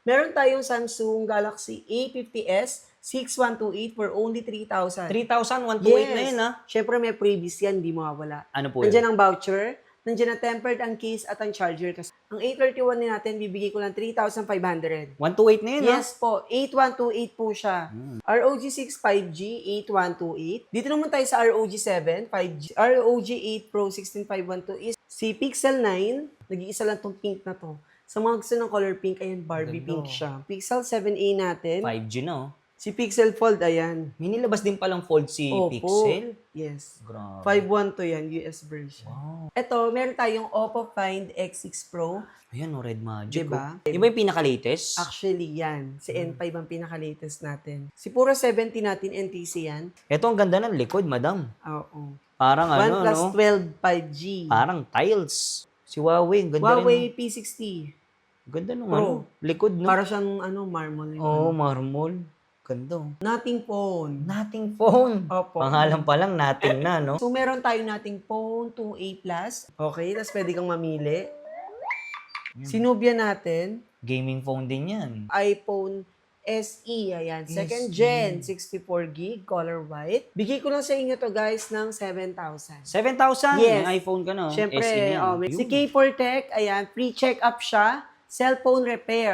Meron tayong Samsung Galaxy A50s 6128 for only 3,000. 3,000, 128 na Yes. yun, ha? Syempre may freebies yan, di mawawala. Ano po yun? Nandiyan ang voucher, nandiyan ang tempered ang case at ang charger. Ang A31 din natin, bibigay ko lang 3,500. 128 na yun, ha? Yes po, 8128 po siya. ROG 6 5G, 8128. Dito naman tayo sa ROG 7 5G. ROG 8 Pro 16512 is si Pixel 9. Nag-iisa lang tong pink na to. Sa mga gusto ng color pink, ayan, Barbie Ganda. pink siya. Pixel 7a natin. 5G na, oh. Si Pixel Fold, ayan. May nilabas din palang fold si Opo. Pixel. Yes. Grabe. 5.1 to yan, US version. Wow. Ito, meron tayong Oppo Find X6 Pro. Ayan, oh, Red Magic. Diba? Oh. Iba yung pinaka-latest? Actually, yan. Si N5 ang pinaka-latest natin. Si Puro 70 natin, NTC yan. Ito ang ganda ng likod, madam. Oo. Parang ano, OnePlus no? 12 5G. Parang tiles. Si Huawei, ganda Huawei rin. P60 Ganda nung Pro. ano, likod, no? Para siyang marble. Oo, marmol. Ganda. Oh. Nothing phone. Nothing phone. Opo. Pangalan pa lang, nothing na, no? So, meron tayong nating phone 2A+. Okay, tapos pwede kang mamili. Si Nubia natin, Gaming phone din yan. iPhone SE, ayan. Second gen, 64 gig, color white. Bigay ko lang sa inyo to guys ng 7,000. 7,000? Yes. May iPhone ka, no? Siyempre, SE na yan. si K4 Tech, ayan, free check-up siya, cellphone repair.